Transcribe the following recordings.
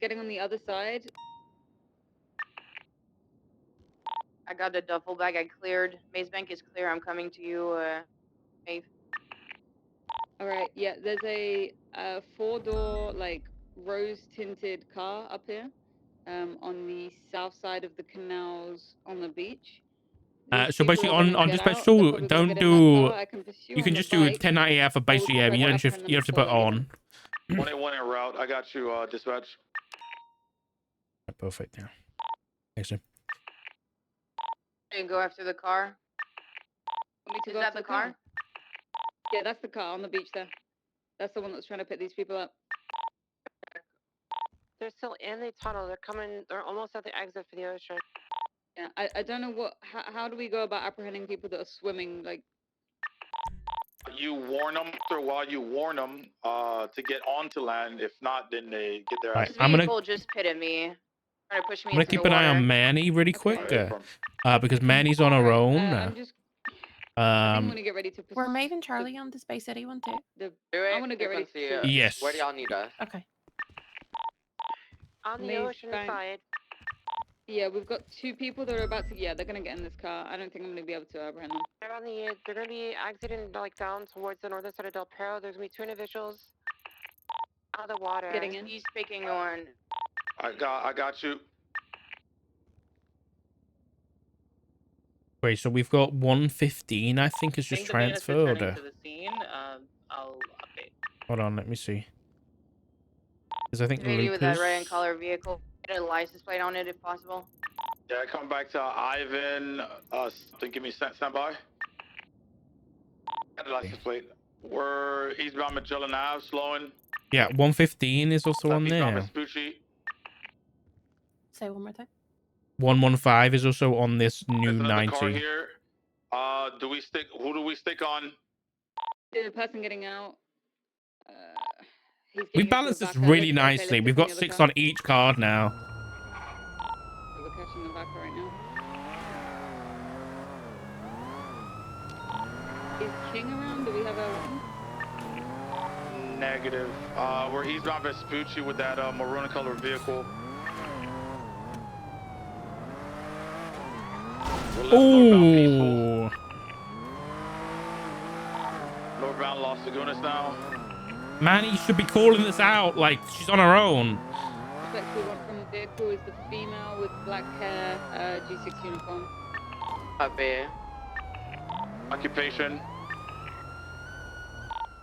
getting on the other side. I got the duffel bag. I cleared. Maze Bank is clear. I'm coming to you, Maeve. All right. Yeah. There's a 4-door like rose-tinted car up here, on the south side of the canals on the beach. These So basically, people are gonna on get dispatch out. They're tool, probably gonna don't get in that do. car. I can pursue You on can the just do bike, 1090 for or we basic. can Yeah, try but to you don't apprehend you them have to before put they get in. on. 21 en route. I got you, dispatch. Perfect. Yeah. Thanks, sir. And go after the car. Want me to Is go that after the car? Yeah, that's the car on the beach there. That's the one that's trying to pick these people up. They're still in the tunnel. They're coming. They're almost at the exit for the ocean. Yeah, I don't know how do we go about apprehending people that are swimming, like... You warn them while you warn them to get onto land. If not, then they get their Right, ass. I'm gonna just pitted me. Trying to push me I'm gonna into keep the an eye water. on Manny really quick, because Manny's on her Alright, own. I'm just... I think I'm gonna get ready to... Were Maeve and Charlie on the Space City one too? I want to get ready to... Yes. Where do y'all need us? Okay. On the Maze ocean Bank. side. Yeah, we've got 2 people that are about to... Yeah, they're gonna get in this car. I don't think I'm gonna be able to apprehend them. They're on the. They're gonna be exiting like down towards the northern side of Del Perro. There's gonna be 2 individuals out of the water. Getting in. He's picking on. I got you. Wait, so we've got 115. I think is just transferred. To the scene. I'll update. Hold on, let me see. Because I think Lady with that red and Lucas. color vehicle. Get a license plate on it if possible. Yeah, come back to Ivan. Give me standby. Got a license plate. We're eastbound Magellan Ave, slowing. Yeah, 115 is also on Eastbound there. Vespucci. Say one more time. 115 is also on this new There's another car 90. here. Do we stick? Who do we stick on? The person getting out... he's We getting into balance the this back. really Okay, let's nicely. get We've in got the other 6 car. on each card now. We're catching the back right now. Is King around? Do we have a weapon? Negative. We're eastbound Vespucci with that maroon color vehicle. Ooh. Northbound Los Lagunas now. Manny should be calling this out like she's on her own. Suspect we want from the vehicle is the female with black hair, G6 uniform. Copy. Occupation.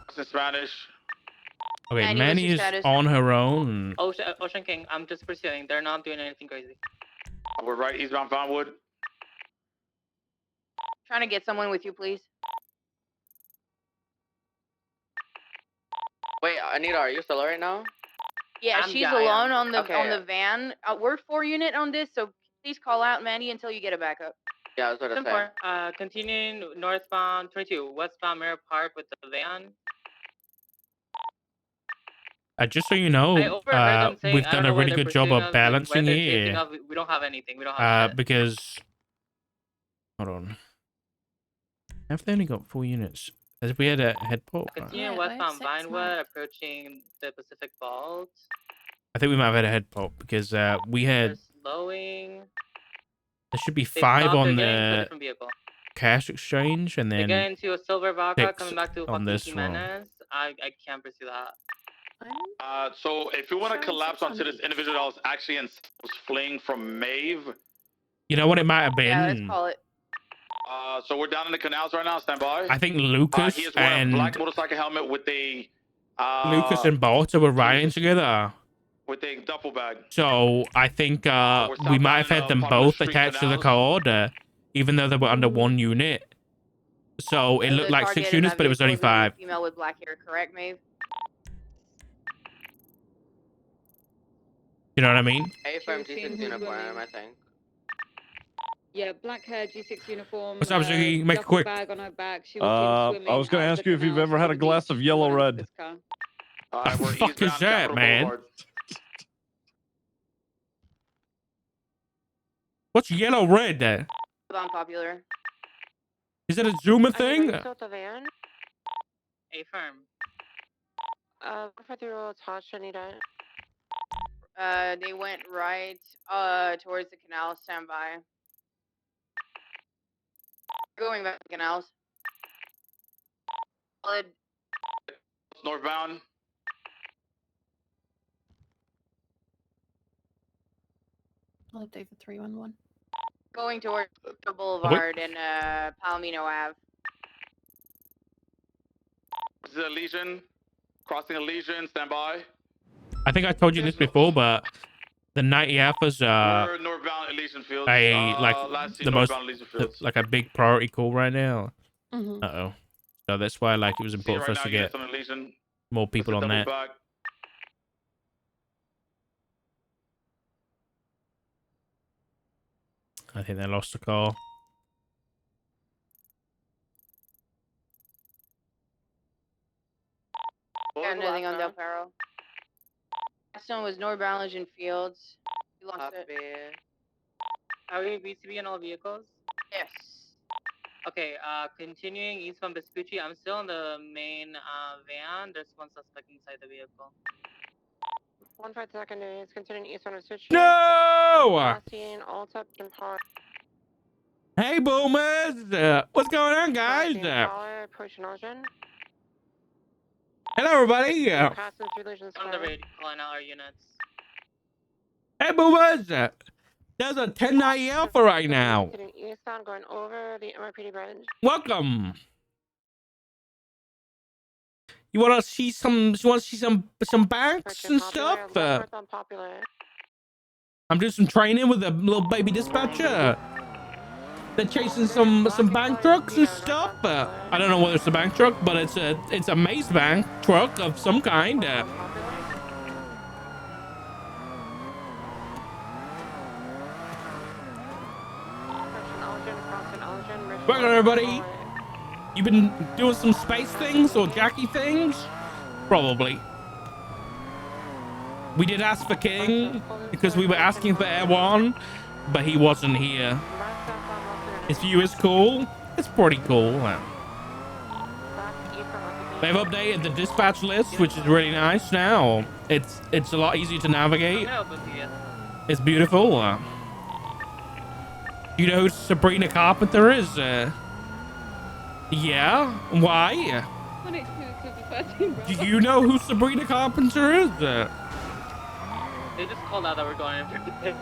It's in Spanish. Okay, Manny, what's Manny your is status? on her own. Ocean King, I'm just pursuing. They're not doing anything crazy. We're right eastbound Vinewood. Trying to get someone with you, please. Wait, Anita, are you still right now? Yeah, I she's am. alone on the Okay. van. We're 4 unit on this, so please call out Manny until you get it back up. Yeah, I was gonna say. 10-4. Continuing northbound 22, westbound Mirror Park with the van. Just so you I know, overheard them saying, we've I done don't a know where really they're good job pursuing of us, where balancing they're chasing here. us. We don't have anything. We don't have shit. Because... Hold on. Have they only got 4 units? As we had a head port. Continuing Yeah, westbound 6 Vinewood, marks. approaching the Pacific Vault. I think we might have had a head pop because we They're had... slowing. There should be They 5 stopped, on they're getting to a the different vehicle. cash exchange and They get then into a silver vodka, 6 coming back to on Joaquin this one. Jimenez. I can't pursue that. So if you want to Showing collapse 6 on onto this each. individual that was actually was fleeing from Maeve. You know what it might have Yeah, let's been? call it. So we're down in the canals right now. Stand by. I think Lucas He is wearing a black and motorcycle helmet with a Lucas and Balta were riding together. with a duffel bag. So I think we might have had them both attached to the card, even though they were under 1 unit. So it looked The like 6 target in units, that but it was only vehicle is a 5. Female with black hair, correct, Maeve? You know what I mean? A from She was G6 seen uniform, swimming. I think. Yeah, black hair, G6 uniform. What's up, Ziggy? Make it duffel quick. bag on her back. She was seen swimming. I was gonna out of ask the you if you've canals ever had to a the glass beach. of yellow She got into red. this car. We're fuck is eastbound that, Capitol man? Boulevard. What's yellow red? Unpopular. Is that a Zoomer Are thing? you still at the van? A firm. For the road, Tasha, Anita. They went right towards the canal. Stand by. Going back to the canals. Solid. Northbound. I'll update the 311. Going towards the Boulevard and Palomino Ave. This is Elysian. Crossing Elysian. Stand by. I think I told you this before, but the 90F was We're northbound Elysian Fields. Last seen the most northbound Elysian Fields. like a big priority call right now. Mm-hmm. Uh-oh. So that's why like it was See important for right us now, to get units on Elysian. more people Let's on double that. back. I think they lost the call. Got nothing on Del Perro. Last one was northbound Elysian Fields. You lost Copy. it. Are we VCB in all vehicles? Yes. Okay, continuing east from Vespucci. I'm still in the main van. There's one suspect inside the vehicle. 1-5 secondary is continuing east on Vespucci. No! Last seen Alta and Power. Hey, boomers! What's going on, guys? Power, approaching Ocean. Hello, everybody! Passing through Legion On the Square. raid, calling out our units. Hey, boomers! There's a 1090 Alpha right now. Sitting eastbound, going over the MRPD bridge. Welcome. You want to see some? You want to see some banks and stuff? Popular. I'm doing some training with a little baby dispatcher. They're chasing some bank trucks and stuff. I don't know whether it's a bank truck, but it's a maze bank truck of some kind. Welcome, everybody. You been doing some space things or Jackie things? Probably. We did ask for King because we were asking for Air One, but he wasn't here. His view is cool. It's pretty cool. They've updated the dispatch list, which is really nice now. It's a lot easier to navigate. It's beautiful. You know who Sabrina Carpenter is? Yeah? Why? Do you know who Sabrina Carpenter is? They just called out that we're going in.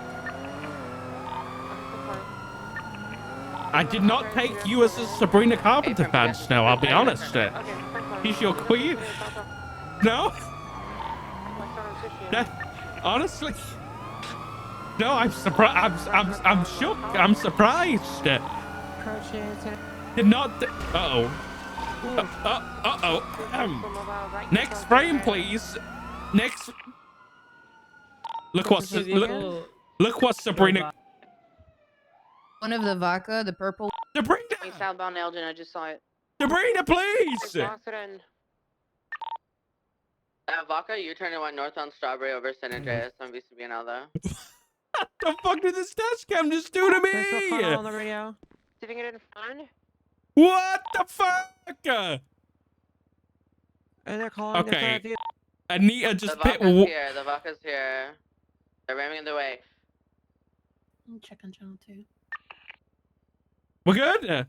I did not take you as a Sabrina Carpenter fan, Snow, I'll be honest. She's your queen? No? Honestly? No, I'm surprised. I'm shook. I'm surprised. Did not. Uh-oh. Uh-oh. Next frame, please. Next. Look what Sabrina. One of the vodka, the purple. Sabrina. Southbound Elgin. I just saw it. Sabrina, please. Vaca, you turn and went north on Strawberry over San Andreas on VCB and Aldo. What the fuck did this desk cam just do to me? On the radio. Sitting it in front. What the fuck? And they're calling. Okay. Anita just pit. Here. The Vaca's here. They're ramming in the way. Check on channel 2. We're good?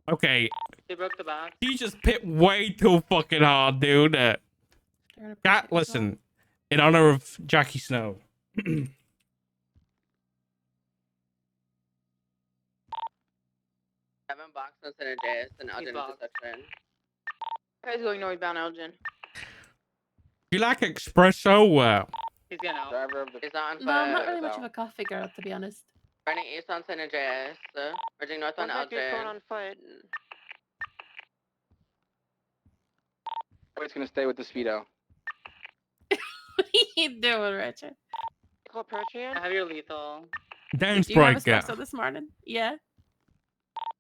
Okay. They broke the back. He just pit way too fucking hard, dude. Cat, listen. In honor of Jackie Snow. 7 box on San Andreas and Elgin intersection. Guys going northbound Elgin. You like espresso? He's getting out. He's not on No, I'm not foot. really much of a coffee girl, to be honest. Running east on San Andreas. Merging north on Elgin. On foot. It's gonna stay with the speedo. What are you doing, Richard? I have your lethal. Dance Do you have break. espresso this morning? Yeah.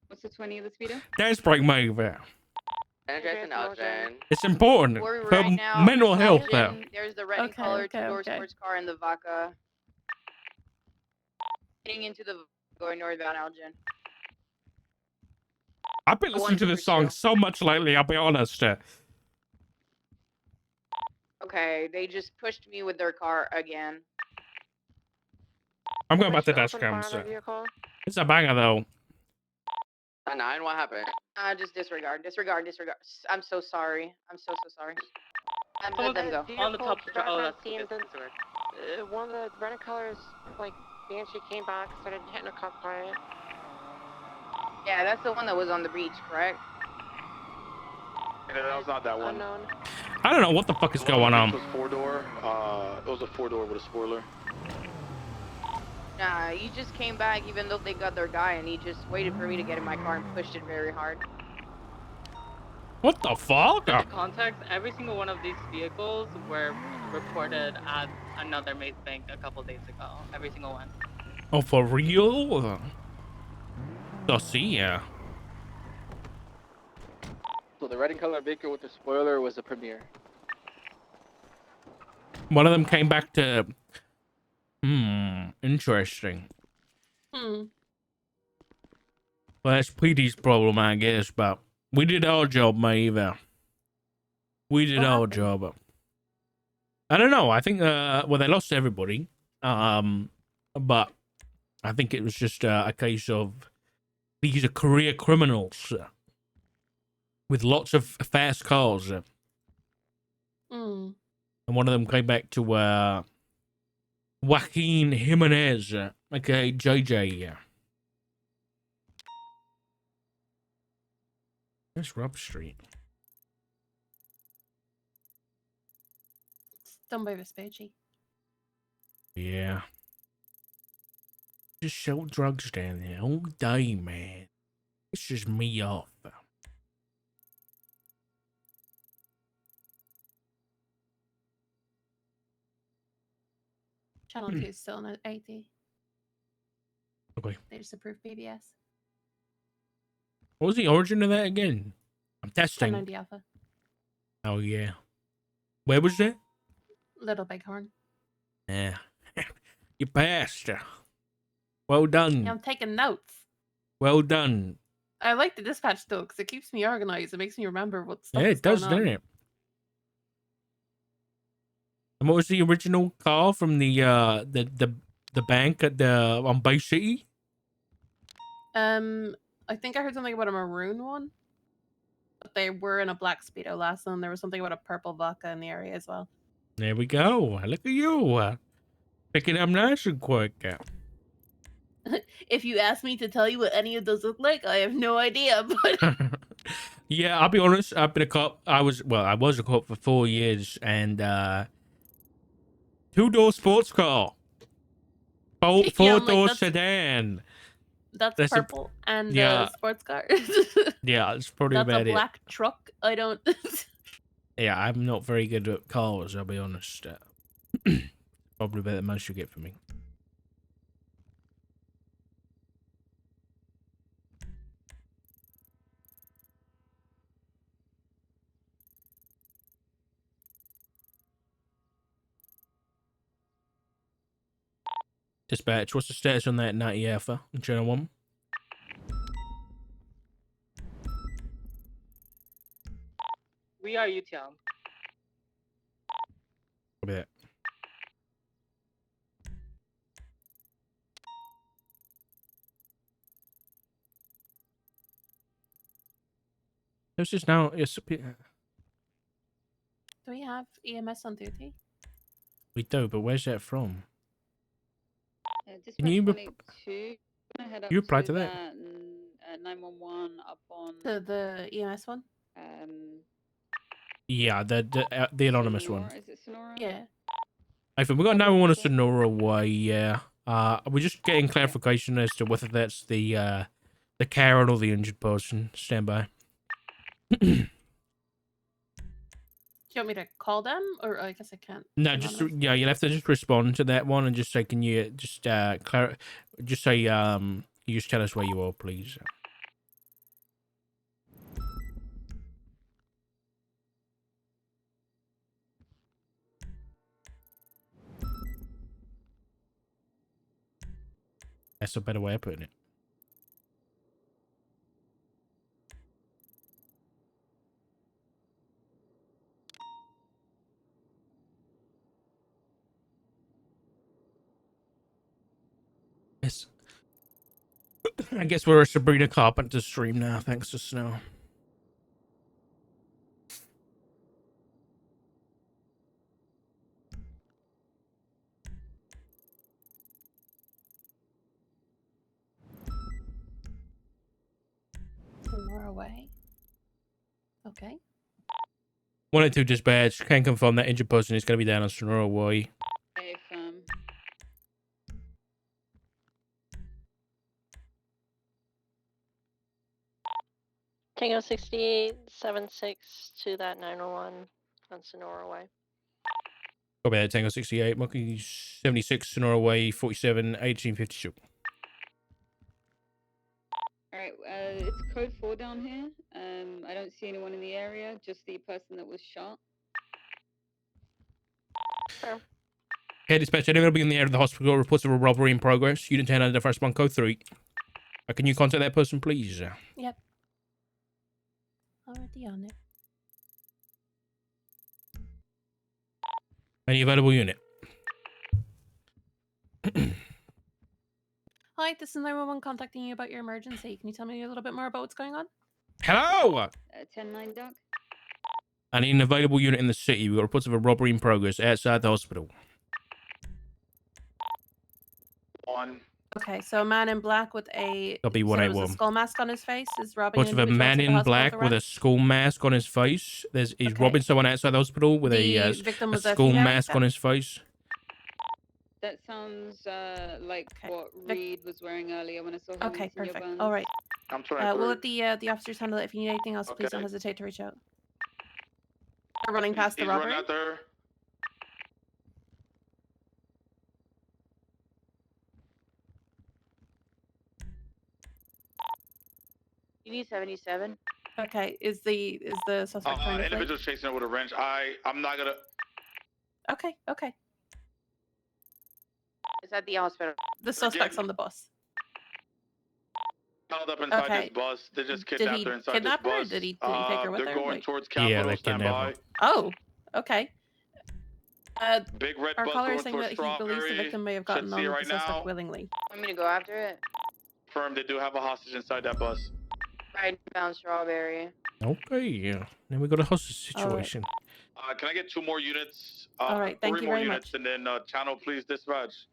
What's the 20 of the speedo? Dance break move. San Andreas and Elgin. It's important We're for right now. mental health. Elgin, there's the red and Okay, colored okay, two-door okay. sports car in the Vaca. Getting into the going northbound Elgin. I've been listening to this song so much lately, I'll be honest. Okay, they just pushed me with their car again. I'm going back to Permission dash to open fire cams. on the vehicle. It's a banger though. 9, what happened? Just disregard. I'm so sorry. I'm so sorry. Oh, Let them go. On the Vehicle top. driving Oh, on that's scene. good. One of the rental colors, like, Banshee came back, started hitting a cop car. Yeah, that's the one that was on the beach, correct? Yeah, that was not that one. Unknown. I don't know what the fuck is The one going on the on. beach was 4-door. It was a 4-door with a spoiler. Nah, he just came back even though they got their guy, and he just waited for me to get in my car and pushed it very hard. What the fuck? Just for context, every single one of these vehicles were reported at another Maze Bank a couple days ago. Every single one. Oh, for real? So see ya. So the red and color vehicle with the spoiler was a premiere. One of them came back to. Interesting. Hmm. Well, that's PD's problem, I guess, but we did our job, mate. We did What our happened? job. I don't know. I think, well, they lost everybody. But I think it was just a case of these are career criminals with lots of fast cars. Hmm. And one of them came back to Joaquin Jimenez, aka JJ. Where's Rob Street? It's done by Vespucci. Yeah. Just sell drugs down there all day, man. It's just me off. Channel 2 is still on 80. Okay. They just approved PBS. What was the origin of that again? I'm testing. 1090 Alpha. Oh, yeah. Where was that? Little Bighorn. Yeah. You passed. Well done. Yeah, I'm taking notes. Well done. I like the dispatch though, because it keeps me organized. It makes me remember what stuff Yeah, is it does, going on. doesn't it? And what was the original call from the bank at the on Bay City? I think I heard something about a maroon one. But they were in a black Speedo last one. There was something about a purple vodka in the area as well. There we go. Look at you. Picking up nice and quick. If you ask me to tell you what any of those look like, I have no idea. But Yeah, I'll be honest. I've been a cop. I was a cop for 4 years, and 2-door sports car, yeah, I'm four-door like, sedan. that's That's a- purple and yeah. a sports car. Yeah, that's probably That's a about it. black truck. I don't. Yeah, I'm not very good at cars. I'll be honest. Probably about the most you get from me. Dispatch, what's the status on that 90 Alpha in Channel 1? We are UTM. Copy that. This is now. Yes, Do we have EMS on duty? we do, but where's that from? Dispatch you 22. Gonna head up you reply to to that? 911 up on The EMS one? Yeah, the anonymous one. Sonora. Is it Sonora? Yeah. I think we got 911 Sonora way. Yeah. We're just getting clarification as to whether that's the Karen or the injured person. Stand by. Do you want me to call them, or I guess I can't? No, just yeah, you'll have to just respond to that one and just say, can you just just say you just tell us where you are, please. That's a better way of putting it. I guess we're a Sabrina Carpenter stream now, thanks to Snow. More away. Okay. 182 dispatch. Can confirm that injured person is going to be down on Sonora Way. Okay, firm. Tango 6876 to that 901 on Sonora Way. Copy that, Tango 68. Monkey 76, Sonora Way, 47, 1852. Alright, it's code 4 down here. I don't see anyone in the area, just the person that was shot. Sure. Okay, dispatch. Anyone will be in the area of the hospital. Reports of a robbery in progress. Unit 10 under first one, code 3. Can you contact that person, please? Yep. Already on it. Any available unit? Hi, this is 911 contacting you about your emergency. Can you tell me a little bit more about what's going on? Hello! 10-9 duck. I need an available unit in the city. We've got reports of a robbery in progress outside the hospital. 1. Okay, so a man in black with a, Copy, you said it was a 181. skull mask on his face is robbing Reports an of a individual man outside the in hospital black with a arrest? skull mask on his face. He's Okay. robbing someone outside the hospital with The a victim was a skull female, you mask said? on his face. That sounds like Okay. what Reed was wearing earlier when I saw him Okay, in Senior perfect. Burns. All right. I'm trying We'll let the officers handle it. If you need anything else, please don't Okay. hesitate to reach out. They're running past the He's robbery. running after her. You need 77. Okay, is the suspect trying to flee? Individual chasing her with a wrench. I'm not gonna. Okay, okay. It's at the hospital. The suspect's on the bus. Held up inside Okay. this bus. They just Did kidnapped he her inside kidnap this her, or bus. did he take her with They're her? going Like- towards Yeah, Capitol. they Stand kidnapped her. by. Oh, okay. Big red Our bus caller going is saying towards that he believes the Strawberry. victim may have Should gotten see on it with right the suspect now. willingly. Want me to go after it? Confirmed they do have a hostage inside that bus. Right down Strawberry. Okay, yeah. Then we got a hostage All right. situation. Can I get 2 more units? All right, thank 3 you more very units, much. and then channel, please dispatch.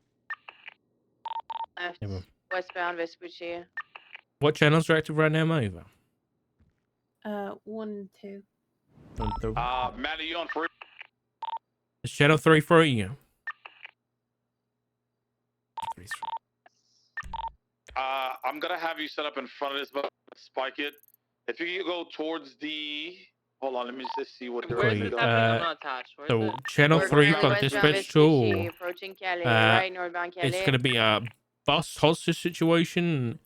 Left. Yeah, well. Westbound Vespucci. What channels are active right now, Mova? 1, 2. Maddie, you on free? It's channel 3 for you. I'm gonna have you set up in front of this bus. Spike it. If you go towards the. Hold on, let me just see what Where's direction this it happening? goes. I'm not attached. Where's So it? channel We're 3 currently from westbound dispatch Vespucci, 2. approaching Kelly. Uh, Right northbound Kelly. It's gonna be a bus hostage situation.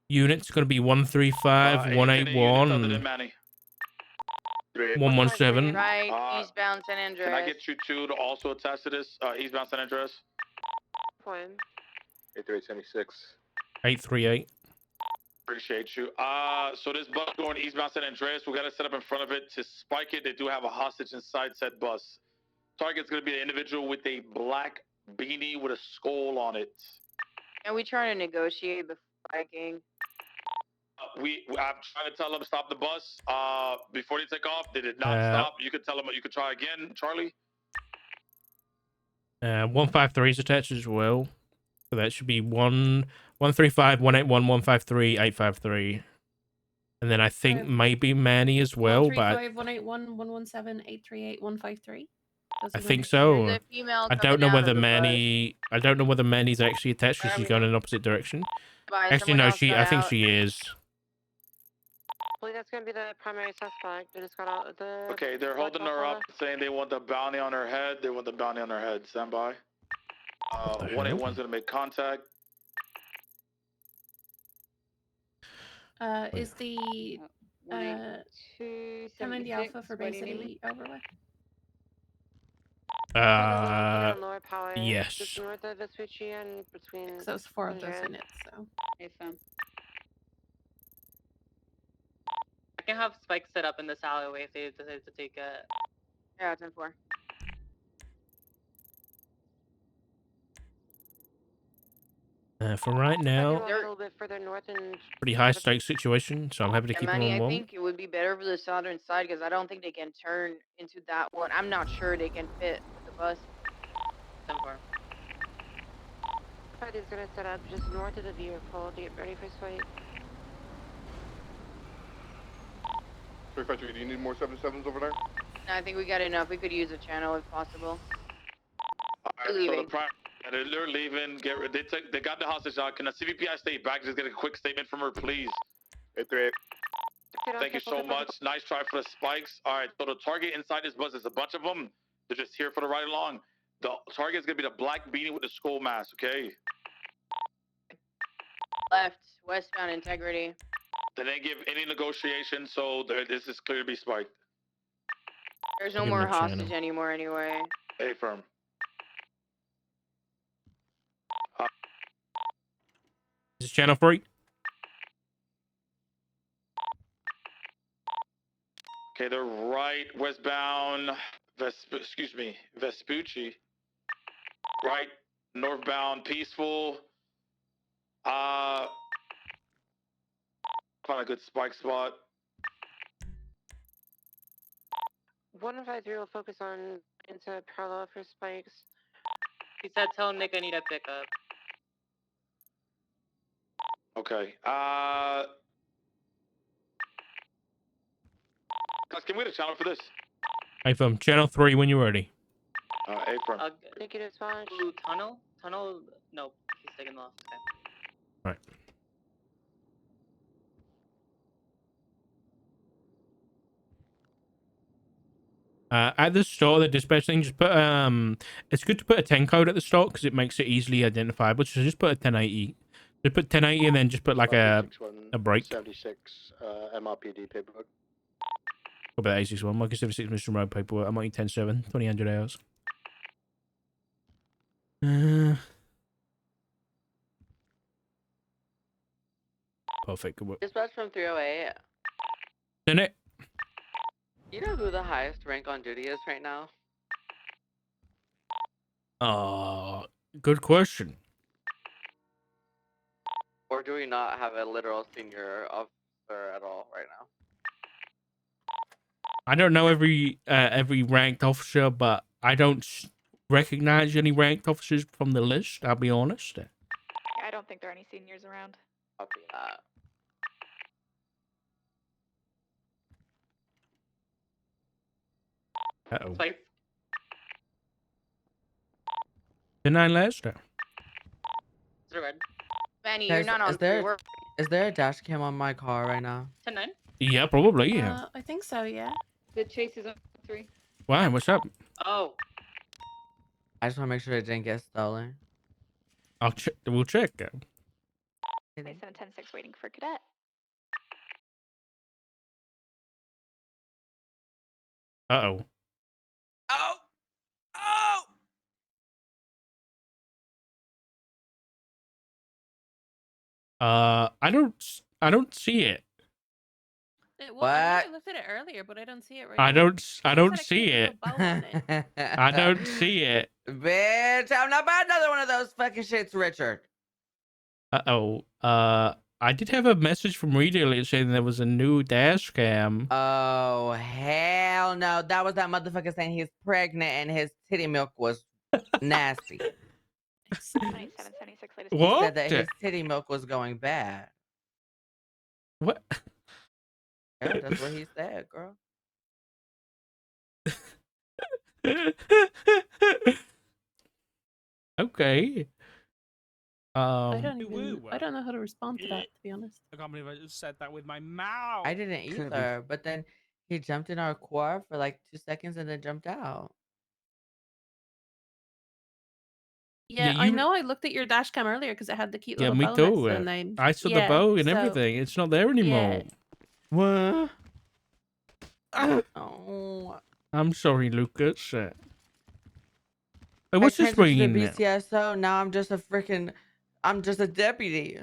Unit's gonna be 135, Any units other than 181, Manny? 117. Right, eastbound San Andreas. Can I get you 2 to also attach to this? Eastbound San Andreas. Point. 8376. 838. Appreciate you. So this bus going eastbound San Andreas, we got to set up in front of it to spike it. They do have a hostage inside said bus. Target's going to be an individual with a black beanie with a skull on it. And we trying to negotiate before biking. I'm trying to tell them to stop the bus before they take off. They did not stop. You could tell them you could try again, Charlie. 153 is attached as well. So that should be 135, 181, 153, 853. And then I think maybe Manny as well, but 135, 181, 117, 838, 153. I think so. There's a female I coming don't know out whether of the Manny. I don't know whether Manny's actually attached because she's going in an opposite direction. Bye, Actually, someone no. else got I think out. she is. I believe that's gonna be the primary suspect. They just got out the. Okay, they're holding her up, saying they want the bounty on her head. They want the bounty on her head. Stand by. 181's gonna make contact. Is the 1090 Alpha for Bay City over with? Lower power. Yes. Just north of Vespucci and between. Because that was 4 of those Andreas. units, so. Hey, fam. I can have spikes set up in this alleyway if they decide to take it. Yeah, 10-4. For right I do now, a little bit further north and pretty high stakes situation, so I'm happy to And keep them Manny, on I one. think it would be better for the southern side because I don't think they can turn into that one. I'm not sure they can fit with the bus. 10-4. is gonna set up just north of the vehicle to get ready for swipe. 353, do you need more 77s over there? No, I think we got enough. We could use a channel if possible. All right, They're so leaving. they're leaving. They got the hostage out. Can the CVPI stay back? Just get a quick statement from her, please. 838. Thank you so much. Nice try for the spikes. All right, so the target inside this bus is a bunch of them. They're just here for the ride along. The target is gonna be the black beanie with the skull mask. Okay. Left, westbound integrity. They didn't give any negotiation, so this is clear to be spiked. There's no Give more them a hostage channel. anymore anyway. A firm. Is this channel 3? Okay, they're right westbound. Vespucci. Right northbound, peaceful. Find a good spike spot. 153 will focus on into parallel for spikes. He said, tell Nick I need a pickup. Okay. Guys, can we get a channel for this? Hey, from channel 3 when you're ready. A firm. Negative launch. Ooh, tunnel? Tunnel? Nope. He's taking off. Okay. Right. At the start of the dispatch thing, just put it's good to put a 10 code at the start because it makes it easily identifiable. So just put a 1080. Just put 1080 and then just put like a break. 76 MRPD paperwork. Probably that 86 Marcus 76 Mission Road paperwork. I'm on 10-7, 2000 hours. Perfect. Good work. Dispatch from 308. Isn't it? You know who the highest rank on duty is right now? Good question. Or do we not have a literal senior officer at all right now? I don't know every ranked officer, but I don't recognize any ranked officers from the list. I'll be honest. I don't think there are any seniors around. Copy that. Uh-oh. Spike. 10-9 last. Is it red? Manny, you're not on free work. Is there a dash cam on my car right now? 10-9? Yeah, probably. Yeah. I think so, yeah. The chase is on 3. Why? What's up? Oh. I just want to make sure it didn't get stolen. I'll check. We'll check. They sent a 10-6 waiting for cadet. Uh-oh. Oh! Oh! I don't see it. Well, I looked at it earlier, but I don't see it right now. I don't see It it. had a cute little bow on it. I don't see it. Bitch, I'm not buying another one of those fucking shits, Richard. Uh-oh. I did have a message from Reader saying there was a new dash cam. Oh, hell no. That was that motherfucker saying he's pregnant and his titty milk was nasty. 2776 latest. What? He said that his titty milk was going bad. What? Yeah, that's what he said, girl. Okay. I don't know how to respond to that, to be honest. I can't believe I just said that with my mouth. I didn't either, but then he jumped in our car for like 2 seconds and then jumped out. Yeah, I know I looked at your dash cam earlier because it had the cute Yeah, little me bow too. next to the name. I saw the bow and so- everything. It's not there anymore. What? Oh. I'm sorry, Lucas. Hey, what's this mean? BCSO, now I'm just a deputy.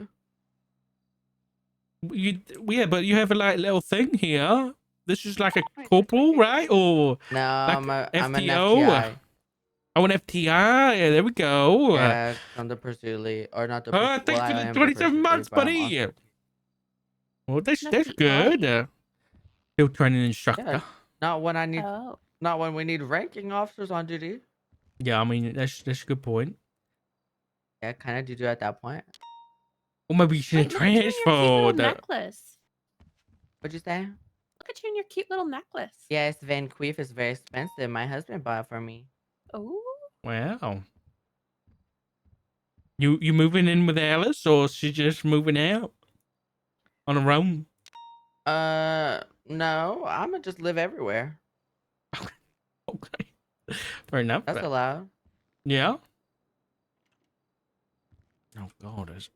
Yeah, but you have a like little thing here. This is like a corporal, right? Or no, like I'm an FTO? FTI. Oh, an FTI. Yeah, there we go. Yeah, on the pursuit or not the pursuit. Thanks Well, for I the am the 27 pursuit months, lead, but I'm buddy. also Well, that's An good. FTI? Field training yeah. instructor. Not when I need, Oh. not when we need ranking officers on duty. Yeah, I mean that's a good point. Yeah, kind of do at that point. Or maybe you should Wait, look at you and your cute little transfer. necklace. What'd you say? Look at you and your cute little necklace. Yes, Van Queef is very expensive. My husband bought it for me. Oh. Wow. You moving in with Alice, or she just moving out on her own? No, I'ma just live everywhere. Okay. Fair enough. That's allowed. Yeah. Oh God,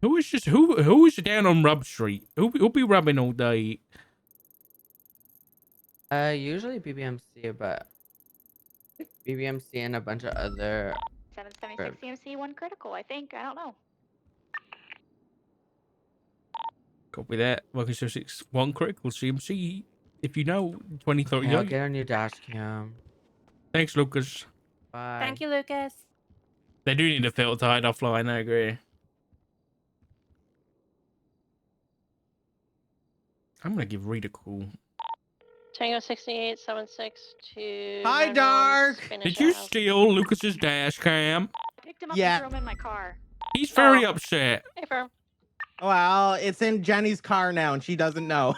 who is down on Rub Street? Who'll be rubbing all day? Usually BBMC, but BBMC and a bunch of other. 776 CMC, 1 critical, I think. I don't know. Copy that. Welcome to 6-1 critical CMC. If you know 2030. Okay, I'll get a new dash cam. Thanks, Lucas. Bye. Thank you, Lucas. They do need a filter tied offline. I agree. I'm gonna give Reed a call. Tango 6876 to. Hi, 911, Dark. Spanish Did you House. steal Lucas's dash cam? I picked him up Yeah. and threw him in my car. He's very upset. Hey, Firm. Well, it's in Jenny's car now, and she doesn't know.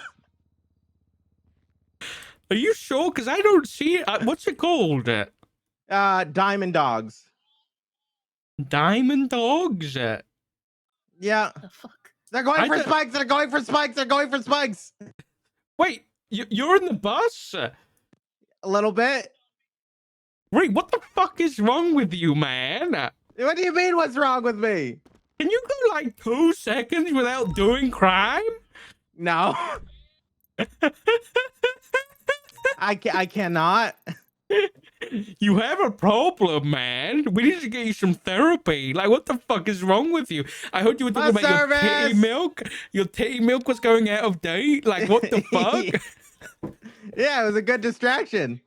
Are you sure? Because I don't see it. What's it called? Diamond Dogs. Diamond Dogs? Yeah. The fuck? They're going for spikes. They're going for spikes. They're going for spikes. Wait, you're in the bus? A little bit. Wait, what the fuck is wrong with you, man? What do you mean? What's wrong with me? Can you go like 2 seconds without doing crime? No. I cannot. You have a problem, man. We need to get you some therapy. Like, what the fuck is wrong with you? I heard you were talking about your titty milk. Your titty milk was going out of date. Like, what the fuck? Yeah, it was a good distraction.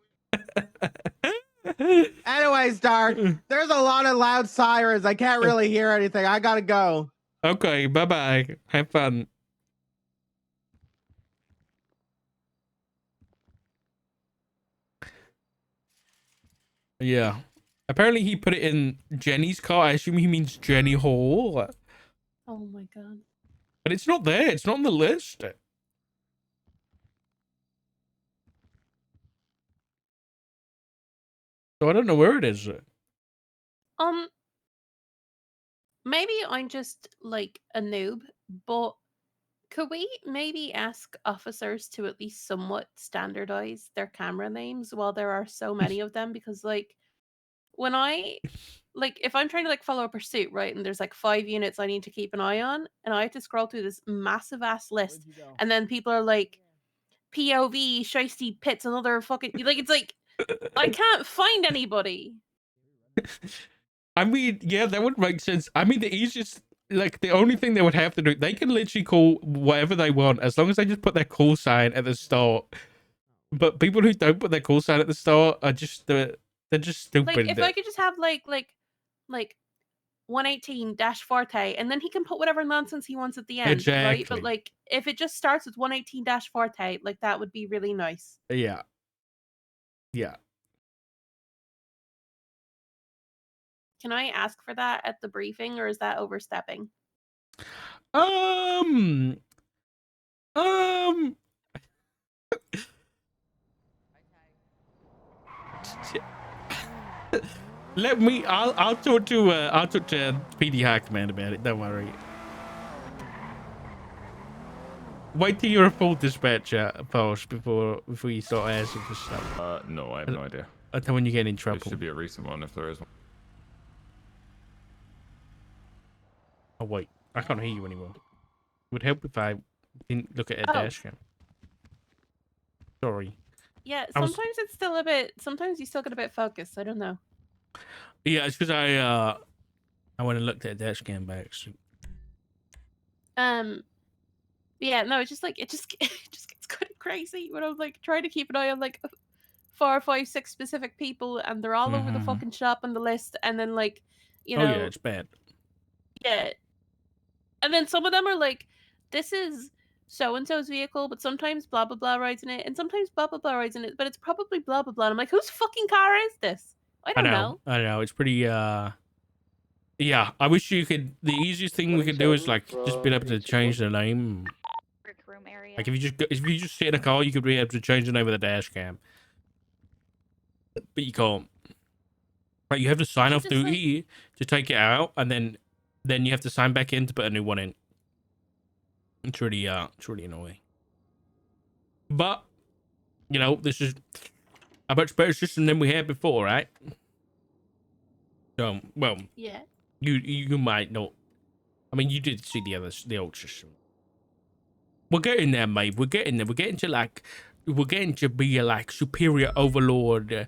Anyways, Dark, there's a lot of loud sirens. I can't really hear anything. I gotta go. Okay, bye-bye. Have fun. Yeah. Apparently he put it in Jenny's car. I assume he means Jenny Hall. Oh my god. But it's not there. It's not on the list. So I don't know where it is. Maybe I'm just like a noob, but could we maybe ask officers to at least somewhat standardize their camera names while there are so many of them? Because like when I like if I'm trying to like follow a pursuit, right, and there's like 5 units I need to keep an eye on, and I have to scroll through this massive ass list, and then people are like POV, Shiesty Pits, another fucking like it's like I can't find anybody. I mean, yeah, that would make sense. I mean, the easiest, like, the only thing they would have to do, they can literally call whatever they want as long as they just put their call sign at the start. But people who don't put their call sign at the start are just, they're just stupid. Like, if I could just have, like 118-Forte, and then he can put whatever nonsense he wants at the end, right? Exactly. But, like, if it just starts with 118-Forte, like, that would be really nice. Yeah. Yeah. Can I ask for that at the briefing, or is that overstepping? Let me. I'll talk to PD Hackman about it. Don't worry. Wait till you're a full dispatcher post before you start asking for stuff. No, I have no idea. Until when you get in trouble. It should be a recent one if there is one. Oh wait, I can't hear you anymore. It would help if I didn't look at a dash cam. Sorry. Yeah, sometimes it's still a bit. Sometimes you still get a bit focused. I don't know. Yeah, it's because I went and looked at a dash cam back. So. Yeah, no, it's just like it just gets kind of crazy when I'm like trying to keep an eye on like 4, 5, 6 specific people, and they're all over the fucking shop on the list, and then like, you know, Oh yeah, it's bad. yeah, and then some of them are like, this is so and so's vehicle, but sometimes blah blah blah rides in it, and sometimes blah blah blah rides in it, but it's probably blah blah blah. And I'm like, whose fucking car is this? I don't know. I know. It's pretty. Yeah, I wish you could. The easiest thing we could do is like just be able to change the name. Brick room area. Like if you just sit in a car, you could be able to change the name of the dash cam. But you can't. Like you have to sign off duty to take it out, and then you have to sign back in to put a new one in. It's really annoying. But you know, this is a much better system than we had before, right? So, well, yeah, you might not. I mean, you did see the old system. We're getting there, mate. We're getting there. We're getting to be like superior overlord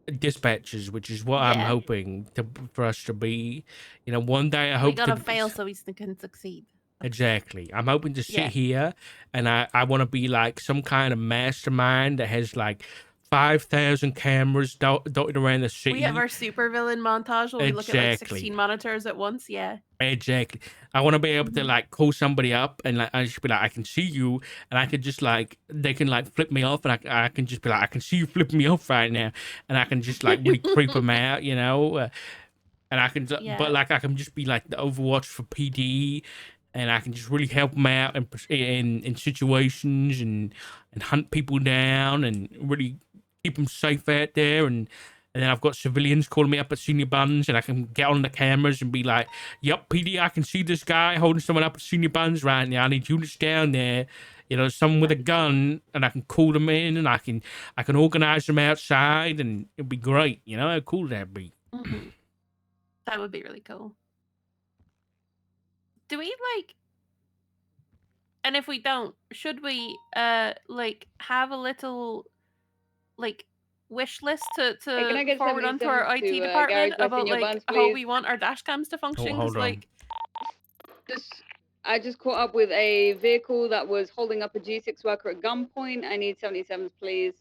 dispatchers, which is what I'm hoping for us to be. You know, one day I hope we gotta to fail so we can succeed. Exactly. I'm hoping to sit here and I want to be like some kind of mastermind that has like 5,000 cameras dotted around the city. We have our supervillain montage where we look at like 16 monitors at once. Yeah. Exactly. I want to be able to like call somebody up and like I just be like, I can see you, and I could just like they can like flip me off, and I can just be like, I can see you flipping me off right now, and I can just like really creep them out, you know. And I can, but like I can just be like the Overwatch for PD, and I can just really help them out in situations and hunt people down and really keep them safe out there. And then I've got civilians calling me up at senior buns, and I can get on the cameras and be like, "Yep, PD, I can see this guy holding someone up at senior buns right now. I need units down there. You know, someone with a gun, and I can call them in, and I can organize them outside, and it'd be great. You know how cool that'd be." That would be really cool. Do we like, and if we don't, should we like have a little like wish list to can I get forward onto our 77s IT to, department Garage West in about your like buns, how please? we want our dash cams to function? Because like, I just caught up with a vehicle that was holding up a G6 worker at gunpoint. I need 77s, please.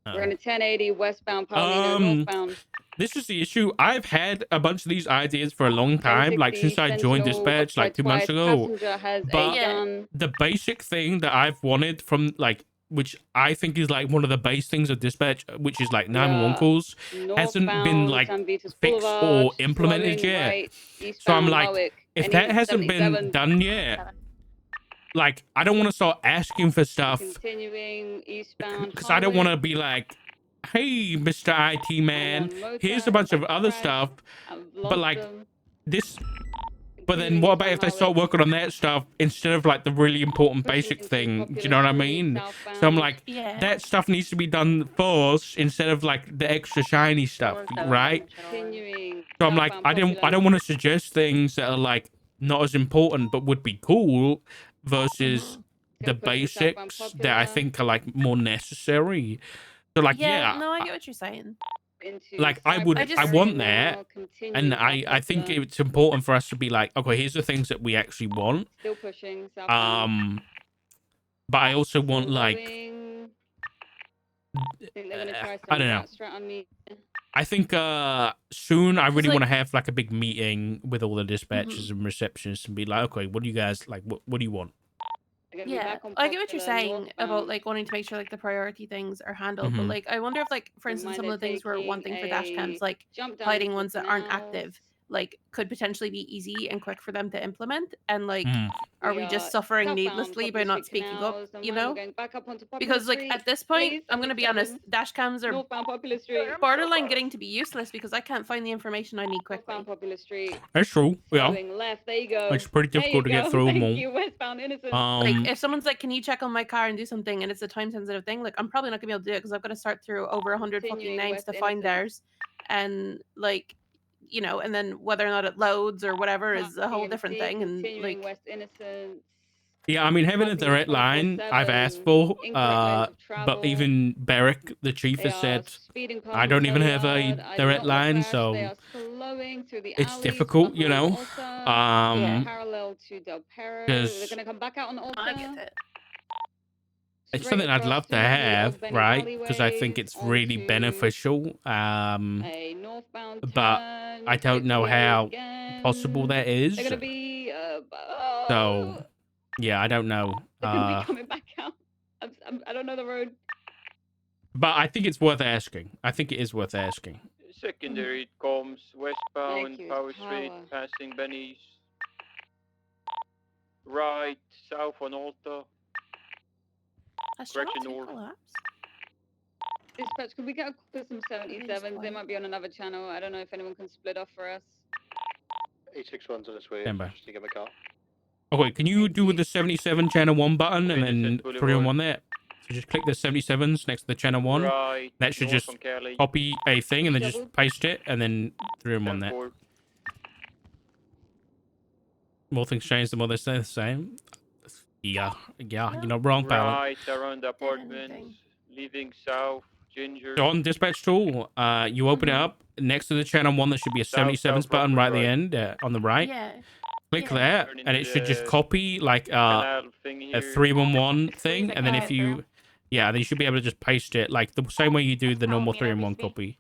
We're in a 1080 westbound, Palomino northbound. This is the issue. I've had a bunch of these ideas for a long time, like since I joined Dispatch like 2 months ago. Passenger has But a gun. the basic thing that I've wanted from like, which I think is like one of the base things of Dispatch, which is like 911 calls, hasn't been like fixed or implemented yet. Right, So I'm eastbound like, Howick. if I that need hasn't been 77. done yet, like I don't want to start asking for stuff Continuing eastbound because I don't want to be like, hey, Mr. IT man, here's a bunch of other stuff, but like this. But then what about if they start working on that stuff instead of like the really important basic thing? Do you know what I mean? So I'm like, that stuff needs to be done first instead of like the extra shiny stuff, right? So I'm like, I don't want to suggest things that are like not as important but would be cool versus the basics that I think are like more necessary. So like, yeah, no, I get what you're saying. like I want that, and I think it's important for us to be like, okay, here's the things that we actually want. Still pushing. But I also want like, I don't know. I think soon I really want to have like a big meeting with all the dispatchers and receptionists and be like, okay, what do you guys like? What do you want? Yeah, I get what you're saying about like wanting to make sure like the priority things are handled, but like I wonder if like for instance some of the things we're wanting for dash cams, like hiding ones that aren't active, like could potentially be easy and quick for them to implement, and like are we just suffering needlessly by not speaking up, you know? Because like at this point, I'm gonna be honest, dash cams are borderline getting to be useless because I can't find the information I need quickly. That's true. Yeah, left. There you go. it's pretty difficult to get through them all. Westbound Innocent. Like if someone's like, can you check on my car and do something, and it's a time sensitive thing, like I'm probably not gonna be able to do it because I've got to start through over 100 fucking names to find theirs, and like, you know, and then whether or not it loads or whatever is a whole different thing, and like West Innocent. Yeah, I mean, having a direct line, I've asked for, but even Beric, the chief, has said, I don't even have a direct line, so it's difficult, you know? Parallel to Del Perro. They're going to come back out on the I get it. It's straight something I'd across love to to the have, Benny right? Because I think alleyways it's really onto beneficial. a northbound But turn, I don't hit know the areas how possible again. that They're is. gonna be So, yeah, I don't know. they're gonna be coming back out. I don't know the road. But I think it's worth asking. I think it is worth asking. Secondary comms westbound, Thank you, Power Street, power. passing Benny's. Right, south on Alta. Has Channel Correction 2 north. collapsed? Dispatch, could we get a call for some 77s? They might be on another channel. I don't know if anyone can split off for us. 861's on its way. Stand by. Just to get my car. Okay, can you do the 77 channel 1 button and then 3 on 1 there? So just click the 77s next to the channel 1. Right, That should north just on Kelly. copy a thing and then just paste it and then 3 on 1 there. 10-4. More things change, the more they stay the same. Yeah, you're not wrong, pal. Right, around the apartments. Leaving south, Ginger. So on dispatch tool, you open it up. Next to the channel 1, there should be a 77s button right at the end on the right. Yeah. Click that, and it should just copy like a 311 thing, and then if you, then you should be able to just paste it like the same way you do the normal 3-in-1 copy.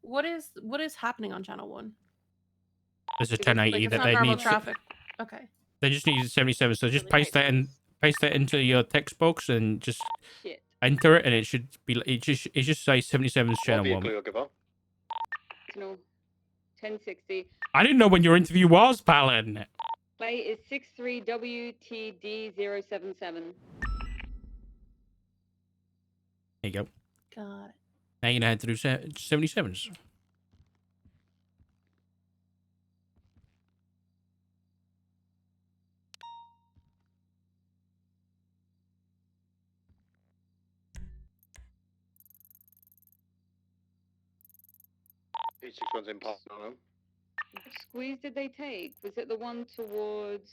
What is happening on channel 1? There's a Like, 1080 it's that not they normal need. traffic. Okay. They just need 77, so just paste that into your text box and just enter it, and it should be it just say 77's channel 1. No, 1060. I didn't know when your interview was, Palin. Plate is 63WTD077. There you go. Got it. Now you know how to do 77s. Eight six one's in park now. Which squeeze did they take? Was it the one towards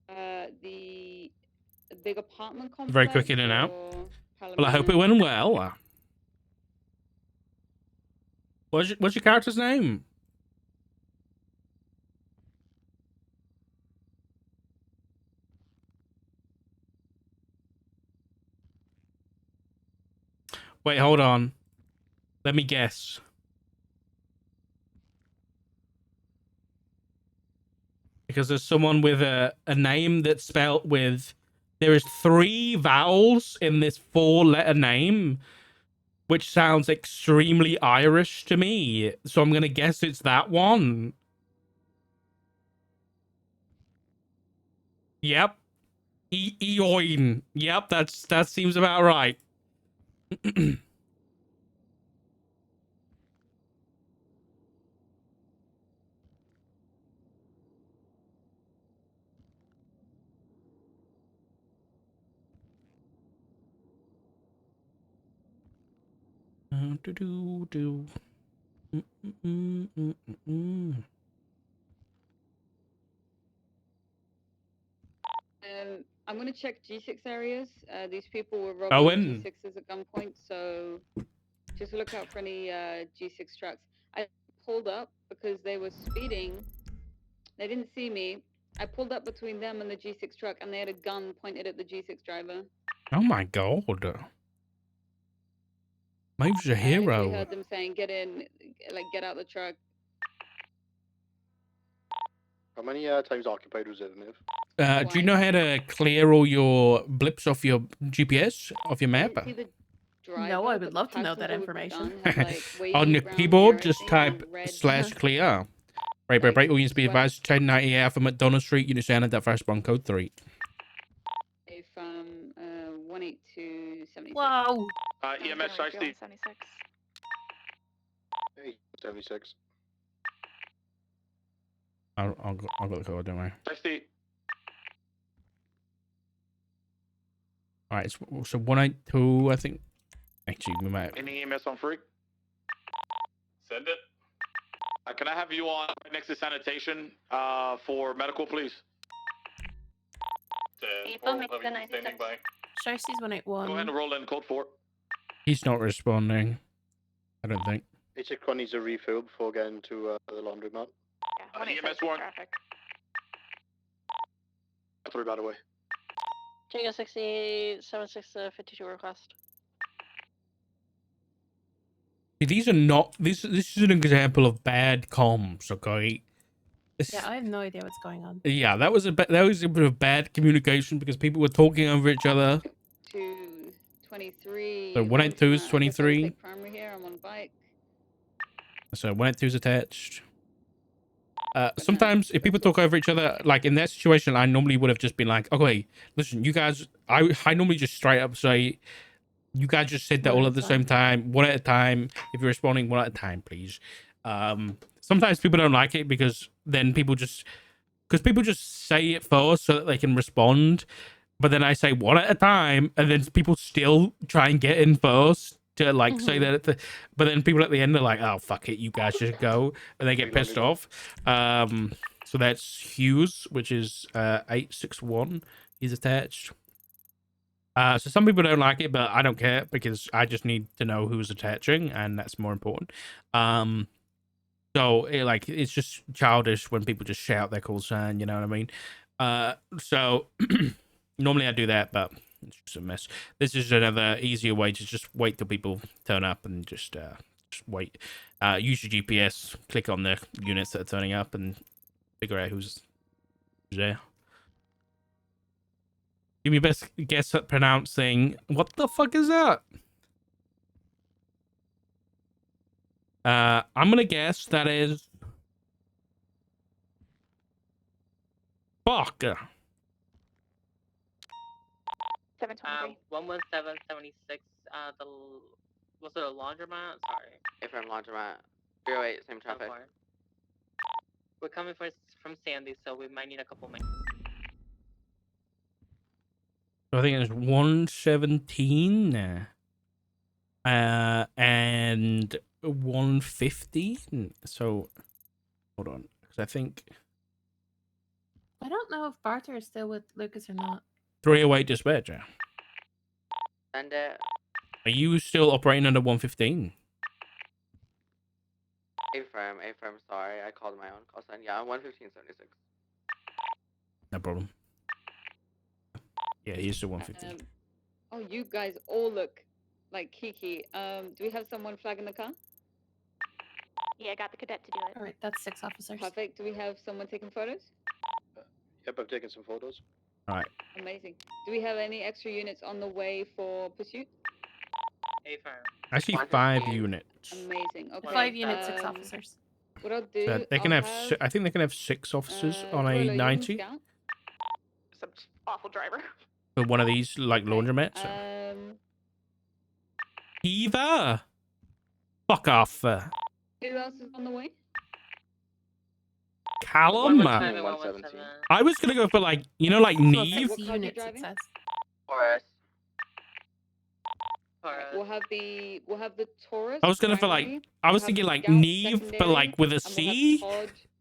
the big apartment complex? Very quick in and out. or Well, I hope it went well. What's your character's name? Wait, hold on. Let me guess. Because there's someone with a name that's spelled with... There is 3 vowels in this 4-letter name, which sounds extremely Irish to me. So I'm going to guess it's that one. Yep. Eoin. Yep, that seems about right. I'm going to check G6 areas. These people were Oh, robbing G6s at gunpoint, so just look out for any G6 trucks. I pulled up because they were speeding. They didn't see me. I pulled up between them and the G6 truck, and they had a gun pointed at the G6 driver. Oh my god. Move's a We hero. heard them saying, "Get in, like get out the truck." How many times occupied was it, Niv? Do you know how to clear all your blips off your GPS, off your map? No, I would love to know that information. On your keyboard, just type /clear. Right. All units be advised, 1090 Alpha McDonald Street, unit sound at that first bond code 3. From 18276. Whoa. EMS, I see. 876. I'll go the code, don't worry. I see. Alright, so 182, I think. Actually, we might. Any EMS on free? Send it. Can I have you on right next to sanitation for medical, please? Standing by. Sharcy's 181. Go ahead and roll in code 4. He's not responding. I don't think. 861 needs a refill before getting to the laundromat. EMS warrant. 3, by the way. Tango 68, 76 52 request. These are not. This is an example of bad comms. Okay. Yeah, I have no idea what's going on. Yeah, that was a bit of bad communication because people were talking over each other. To 23. So 182 is 23. Take primary here. I'm on bike. So 182 is attached. Sometimes if people talk over each other, like in that situation, I normally would have just been like, okay, listen, you guys, I normally just straight up say, you guys just said that all at the same time, one at a time. If you're responding, one at a time, please. Sometimes people don't like it because then people just say it first so that they can respond. But then I say one at a time, and then people still try and get in first to like say that. But then people at the end are like, "Oh fuck it, you guys should go," and they get pissed off. So that's Hughes, which is 861. He's attached. So some people don't like it, but I don't care because I just need to know who's attaching, and that's more important. So it's just childish when people just shout their call sign, you know what I mean? So normally I do that, but it's just a mess. This is another easier way to just wait till people turn up and just wait. Use your GPS, click on the units that are turning up, and figure out who's there. Give me your best guess at pronouncing. What the fuck is that? I'm gonna guess that is. Fuck. 723. 11776. Was it a laundromat? Sorry. From laundromat. 308, same traffic. Okay. We're coming from Sandy, so we might need a couple minutes. So I think it's 117. And 150. So hold on, because I think I don't know if Barter is still with Lucas or not. 308 dispatcher. Send it. Are you still operating under 115? A-firm, sorry. I called my own call sign. Yeah, 11576. No problem. Yeah, he's still 115. Oh, you guys all look like Kiki. Do we have someone flagging the car? Yeah, I got the cadet to do it. All right, that's 6 officers. Perfect. Do we have someone taking photos? Yep, I've taken some photos. All right. Amazing. Do we have any extra units on the way for pursuit? A-firm. Actually, 5 units. Amazing. Okay. 5 units, 6 officers. What I'll do, So they can have. I think they can have 6 officers on a 90. Some awful driver. For one of these like laundromats. Eva. Fuck off. Who else is on the way? Callum. I was gonna go for like like Neve. Units, it says. Taurus. We'll have the Taurus. I was gonna for like. I was thinking like Neve, but like with a C.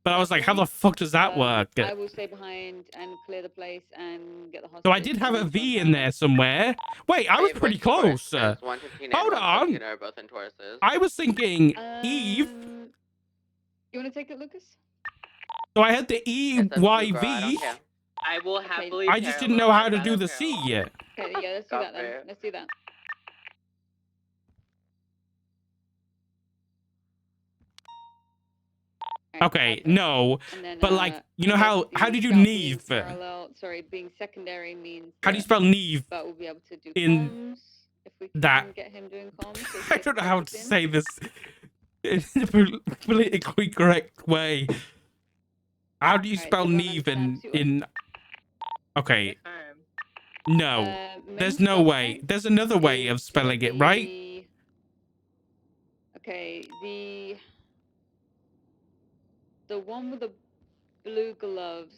But I was like, how the fuck does that work? I will stay behind and clear the place and get the hospital. So I did have a V in there somewhere. Wait, I was pretty close. Hold on. Both in Tauruses. I was thinking Eve. You want to take it, Lucas? So I had the EYV. I will happily. I just didn't know how to do the C yet. Okay, yeah, let's do that then. Let's do that. Okay, no, then, but like, you know how did you Neve? Sorry, being secondary means. How do you spell Neve? But we'll be able to do in comms if we can that? get him doing comms. I don't know how to say this in a politically correct way. How do you spell Neve in? Okay. No, there's no way. There's another way of spelling it, right? Okay, the one with the blue gloves,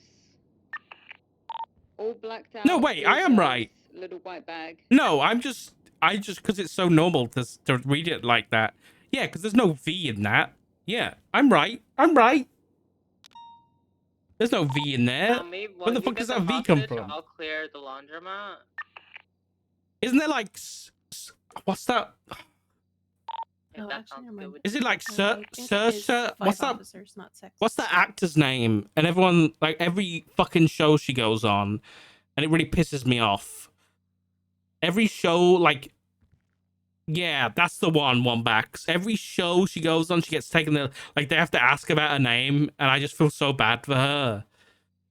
all blacked out. No, wait, I am right. Little white bag. No, I just because it's so normal to read it like that. Yeah, because there's no V in that. Yeah, I'm right. There's no V in there. Where the fuck does that V come from? I'll clear the laundromat. Isn't there like what's that? No, actually, never mind. Is it like Sir? What's that? Officers, not 6. What's that actor's name? And everyone, like every fucking show she goes on, and it really pisses me off. Every show, like, yeah, that's the one backs. Every show she goes on, she gets taken. Like, they have to ask about her name, and I just feel so bad for her.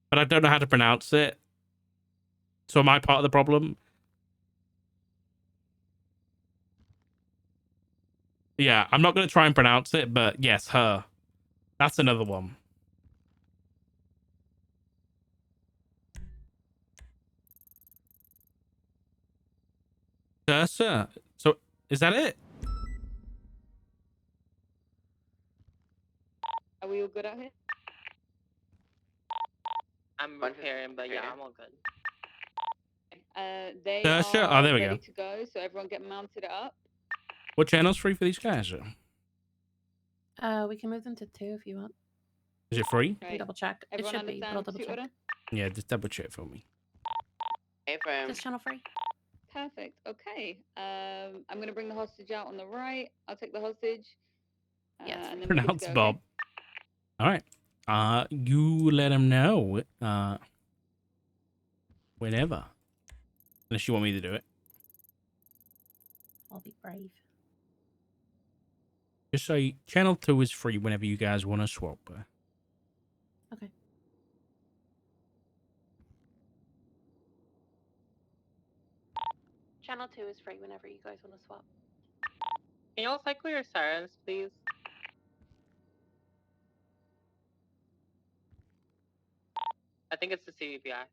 But I don't know how to pronounce it. So am I part of the problem? Yeah, I'm not going to try and pronounce it, but yes, her. That's another one. Ursa. So, is that it? Are we all good out here? I'm repairing, but yeah, I'm all good. They Ursha? are Oh, there we ready go. to go, so everyone get mounted up. What channel's free for these guys? We can move them to 2 if you want. Is it free? I can double check. It Everyone should be, but I'll understand double suit check. order? Yeah, just double check for me. Hey, fam. This channel free. Perfect. Okay. I'm gonna bring the hostage out on the right. I'll take the hostage. Yes. And then we're good Pronounce to go, Bob. All right. You let him know. Whenever. Unless you want me to do it. I'll be brave. Just say channel 2 is free whenever you guys want to swap. Okay. Channel 2 is free whenever you guys want to swap. Can you all cycle your sirens, please? I think it's the CVPI.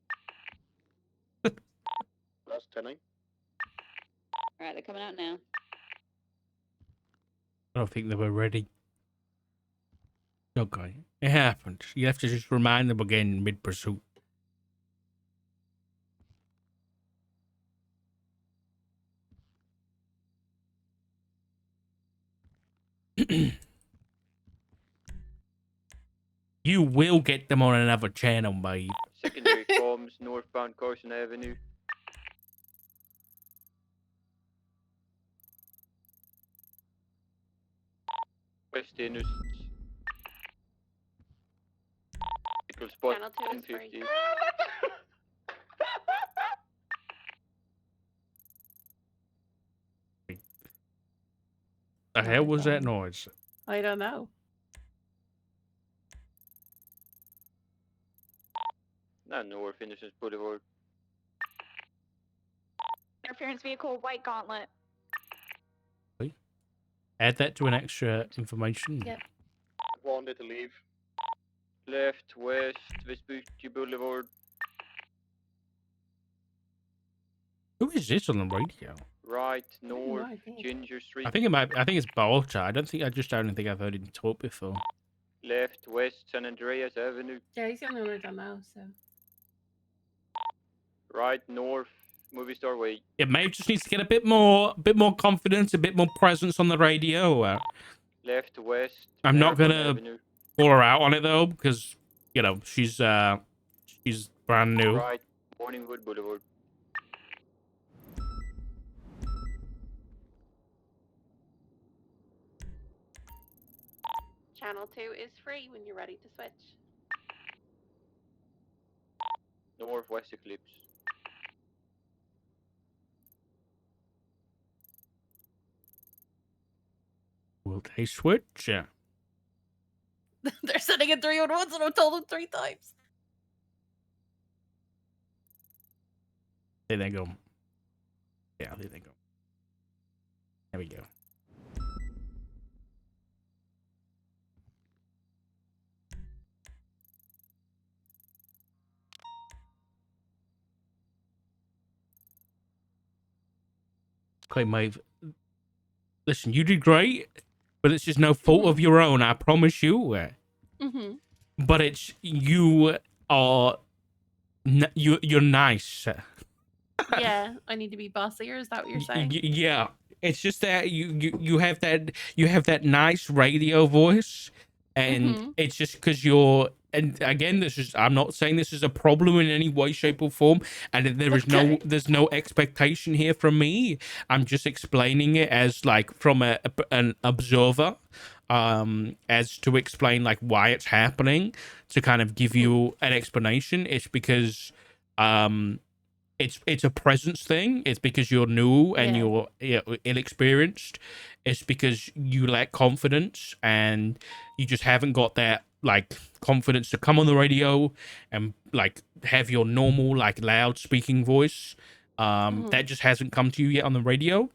Last 10. All right, they're coming out now. I don't think they were ready. Okay. It happens. You have to just remind them again mid-pursuit. You will get them on another channel, babe. Secondary comms, northbound Carson Avenue. West Inus. Equal spot Channel 2 is free. 1050. The hell was that noise? I don't know. Not North Innocence Boulevard. Interference vehicle, white gauntlet. Add that to an extra information. Yep. Wanted to leave. Left, west, Vespucci Boulevard. Who is this on the radio? Right, north, idea. Ginger Street. I think it's Bolter. I don't think I've heard him talk before. Left, west, San Andreas Avenue. Yeah, he's the only one I don't know, so. Right, north, Movie Star Way. Yeah, Maeve just needs to get a bit more confidence, a bit more presence on the radio. Left, west. I'm not Marathon gonna Avenue. call her out on it though, because you know she's brand new. Right, Morningwood Boulevard. Channel 2 is free when you're ready to switch. Northwest Eclipse. Will they switch? They're sitting in 311, and I've told them 3 times. There they go. Yeah, there they go. There we go. Okay, Maeve. Listen, you did great, but it's just no fault of your own. I promise you. Mm-hmm. But it's you are you're nice. Yeah, I need to be bossier. Is that what you're saying? Yeah, it's just that you have that nice radio voice, and it's just because you're. And again, I'm not saying this is a problem in any way, shape, or form, and there's no expectation here from me. I'm just explaining it as like from an observer, as to explain like why it's happening, to kind of give you an explanation. It's because it's a presence thing. It's because you're new and Yeah. you're inexperienced. It's because you lack confidence and you just haven't got that like confidence to come on the radio and like have your normal like loud speaking voice. That just hasn't come to you yet on the radio.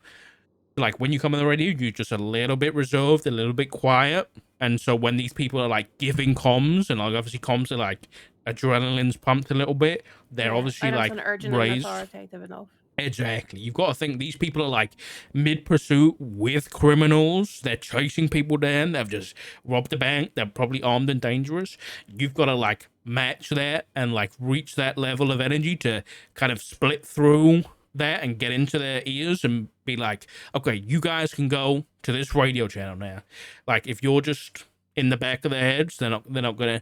Like when you come on the radio, you're just a little bit reserved, a little bit quiet. And so when these people are like giving comms, and like obviously comms are like adrenaline's pumped a little bit, they're obviously I know like it's urgent and raised. authoritative enough. Exactly. You've got to think these people are like mid pursuit with criminals. They're chasing people down. They've just robbed a bank. They're probably armed and dangerous. You've got to like match that and like reach that level of energy to kind of split through that and get into their ears and be like, okay, you guys can go to this radio channel now. Like if you're just in the back of their heads, they're not gonna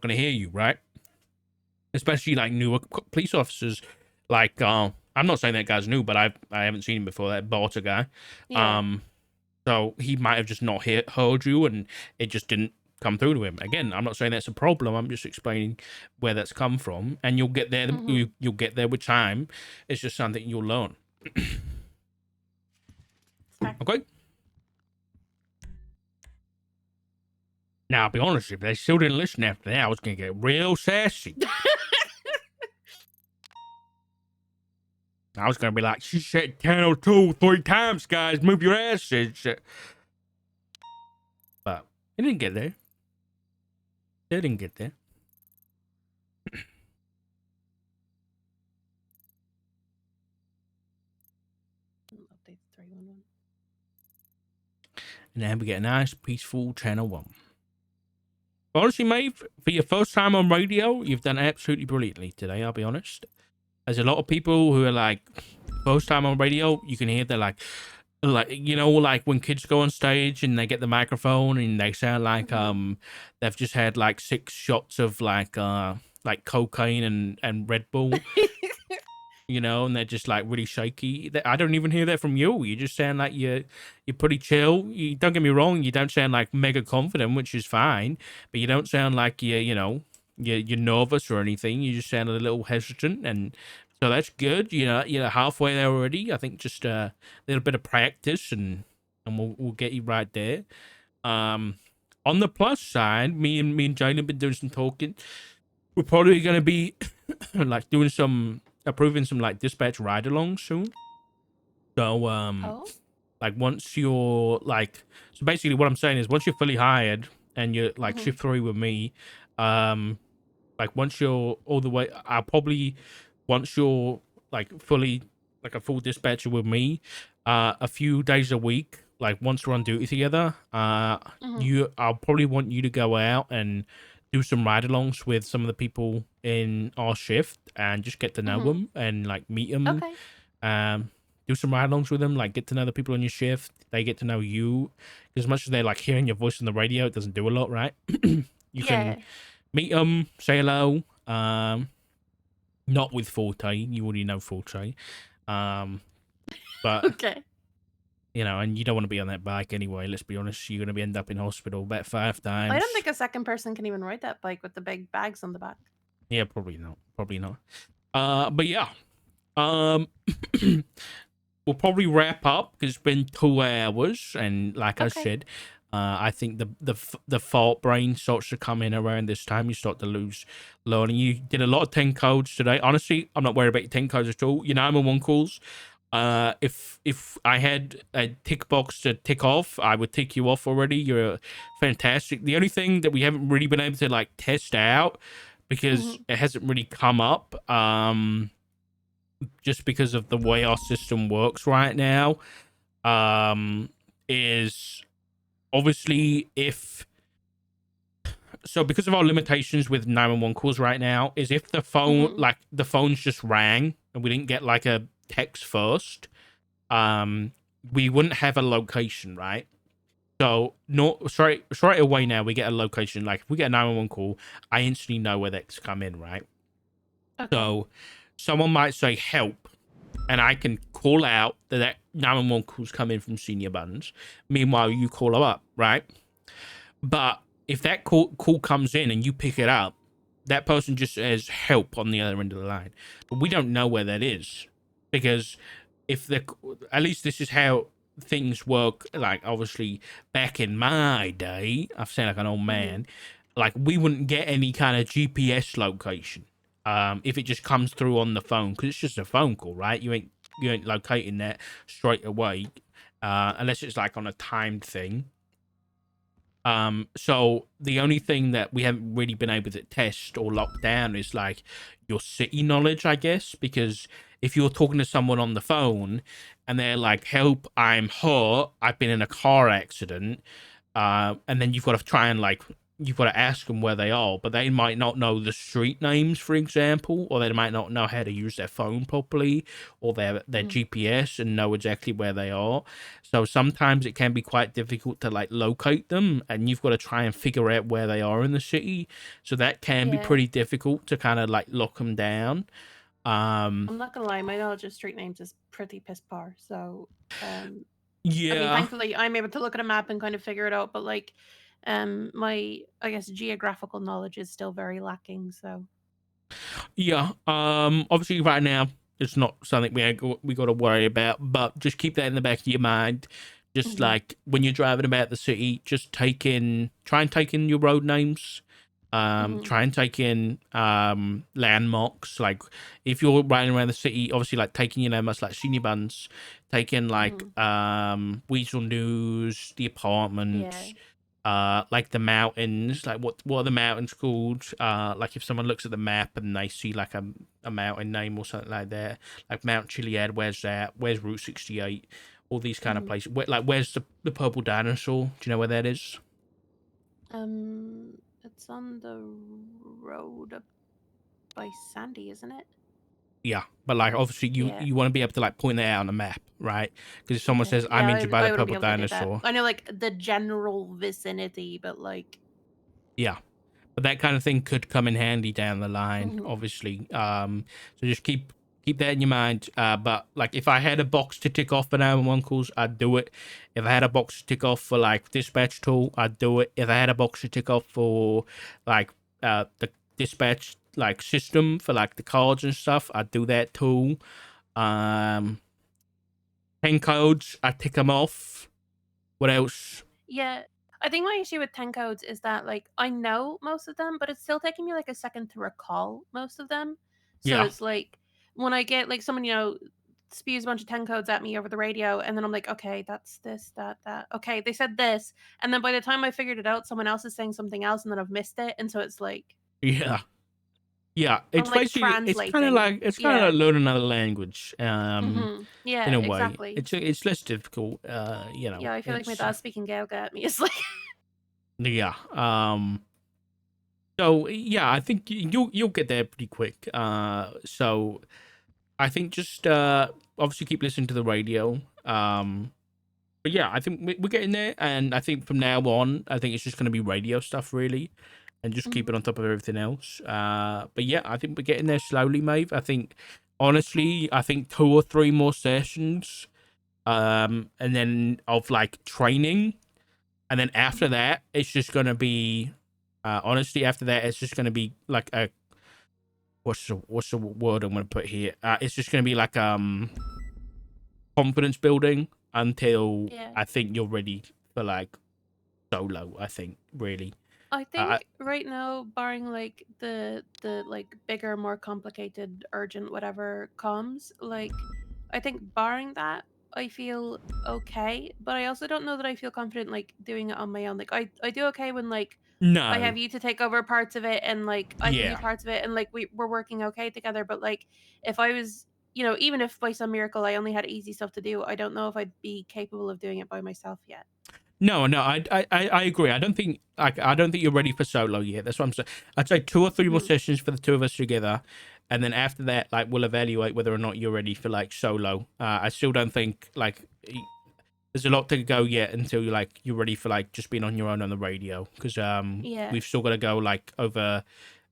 hear you, right? Especially like newer police officers, like I'm not saying that guy's new, but I haven't seen him before. That Barter guy, Yeah. so he might have just not heard you, and it just didn't come through to him. Again, I'm not saying that's a problem. I'm just explaining where that's come from, and you'll get there. You'll get there with time. It's just something you'll learn. Okay. Now, I'll be honest, if they still didn't listen after that, I was gonna get real sassy. I was gonna be like, she said channel 2 3 times, guys. Move your asses. But it didn't get there. They didn't get there. Update 311. And then we get a nice, peaceful channel 1. Honestly, mate, for your first time on radio, you've done absolutely brilliantly today, I'll be honest. There's a lot of people who are like, first time on radio, you can hear they're like, you know, like when kids go on stage and they get the microphone and they sound like they've just had like 6 shots of like cocaine and Red Bull. You know, and they're just like really shaky. I don't even hear that from you. You just sound like you're pretty chill. You don't get me wrong. You don't sound like mega confident, which is fine. But you don't sound like you're nervous or anything. You just sound a little hesitant, and so that's good. You're halfway there already. I think just a little bit of practice, and we'll get you right there. On the plus side, me and Jane have been doing some talking. We're probably going to be like doing approving some like dispatch ride alongs soon. So like once you're like, so basically what I'm saying is once you're fully hired and you're like shift 3 with me, like once you're all the way, once you're like fully like a full dispatcher with me, a few days a week, like once we're on duty together, I'll probably want you to go out and do some ride-alongs with some of the people in our shift and just get to know them and like meet them. Okay. Do some ride-alongs with them, like get to know the people on your shift. They get to know you. As much as they're like hearing your voice on the radio, it doesn't do a lot, right? You can meet them, say hello. Not with Forte. You already know Forte. But okay. You know, and you don't want to be on that bike anyway. Let's be honest. You're going to end up in hospital about 5 times. I don't think a second person can even ride that bike with the big bags on the back. Yeah, probably not. Probably not. But yeah. We'll probably wrap up because it's been 2 hours, and like I said, I think the fault brain starts to come in around this time. You start to lose learning. You did a lot of 10 codes today. Honestly, I'm not worried about your 10 codes at all. Your 911 calls. If I had a tick box to tick off, I would tick you off already. You're fantastic. The only thing that we haven't really been able to like test out because it hasn't really come up, just because of the way our system works right now, is obviously because of our limitations with 911 calls right now, is if the phone like the phones just rang and we didn't get like a text first, we wouldn't have a location, right? So straight away now we get a location. Like if we get a 911 call, I instantly know where that's come in, right? Okay. So someone might say help, and I can call out that 911 call's come in from Senior Buns. Meanwhile, you call her up, right? But if that call comes in and you pick it up, that person just says help on the other end of the line, but we don't know where that is, because if the at least this is how things work. Like obviously back in my day, I've sound like an old man. Like we wouldn't get any kind of GPS location if it just comes through on the phone, because it's just a phone call, right? You ain't locating that straight away unless it's like on a timed thing. So the only thing that we haven't really been able to test or lock down is like your city knowledge, I guess, because if you're talking to someone on the phone and they're like, help, I'm hurt, I've been in a car accident, and then you've got to try and like, you've got to ask them where they are, but they might not know the street names, for example, or they might not know how to use their phone properly or their GPS and know exactly where they are. So sometimes it can be quite difficult to like locate them, and you've got to try and figure out where they are in the city. So that can be pretty difficult to kind of like lock them down. I'm not gonna lie, my knowledge of street names is pretty piss poor. So, I mean, yeah, thankfully, I'm able to look at a map and kind of figure it out. But like, my I guess geographical knowledge is still very lacking. So, yeah. Obviously, right now it's not something we got to worry about, but just keep that in the back of your mind. Just like when you're driving about the city, just try and take in your road names. Try and take in landmarks. Like if you're riding around the city, obviously like taking your landmarks like senior buns, taking like Weasel News, the apartments, like the mountains, like what are the mountains called? Like if someone looks at the map and they see like a mountain name or something like that, like Mount Chiliad, where's that? Where's Route 68? All these kind of places. Where's the purple dinosaur? Do you know where that is? it's on the road up by Sandy, isn't it? Yeah, but like obviously you want to be able to like point that out on the map, right? Because if someone says I'm injured by the wouldn't be purple able to do that. dinosaur, I know like the general vicinity, but like yeah, but that kind of thing could come in handy down the line, obviously. So just keep that in your mind. But like if I had a box to tick off for 911 calls, I'd do it. If I had a box to tick off for like dispatch tool, I'd do it. If I had a box to tick off for like the dispatch like system for like the cards and stuff, I'd do that too. 10 codes, I tick them off. What else? yeah. I think my issue with 10 codes is that like I know most of them, but it's still taking me like a second to recall most of them. So Yeah. it's like when I get like someone, spews a bunch of 10 codes at me over the radio, and then I'm like, okay, that's this, that. Okay, they said this. And then by the time I figured it out, someone else is saying something else, and then I've missed it. And so it's like, Yeah. Yeah, it's like basically it's kind of like learning another language. Yeah, in a way, exactly. it's less difficult. Yeah, I feel like my dad's speaking Gaelic at me. It's like, yeah. So yeah, I think you'll get there pretty quick. So I think just obviously keep listening to the radio. But yeah, I think we're getting there, and I think from now on, I think it's just going to be radio stuff really, and just keep it on top of everything else. But yeah, I think we're getting there slowly, Maeve. I think honestly, I think 2 or 3 more sessions, and then of like training, and then after that, it's just going to be, honestly, after that, it's just going to be like a what's the word I'm going to put here? It's just going to be like confidence building until I think you're ready for like solo. I think really. I think right now, barring like the like bigger, more complicated, urgent, whatever comes, like I think barring that, I feel okay. But I also don't know that I feel confident like doing it on my own. Like I do okay when like I have No. you to take over parts of it, and like I can do Yeah. parts of it, and like we're working okay together. But like if I was, even if by some miracle I only had easy stuff to do, I don't know if I'd be capable of doing it by myself yet. No, I agree. I don't think you're ready for solo yet. That's what I'm saying. I'd say 2 or 3 more sessions for the 2 of us together, and then after that, like we'll evaluate whether or not you're ready for like solo. I still don't think like there's a lot to go yet until you're ready for like just being on your own on the radio, because we've still got to go like over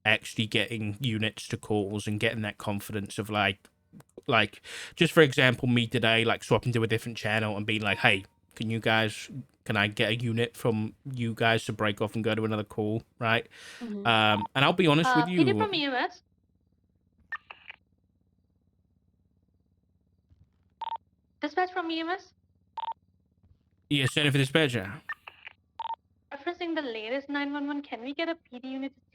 actually getting units to calls and getting that confidence of like just for example me today like swapping to a different channel and being like, hey, Can I get a unit from you guys to break off and go to another call, right? Mhm. And I'll be honest with PD you. from EMS. Dispatch from EMS. Yeah, send it for dispatcher. Referencing the latest 911, can we get a PD unit to check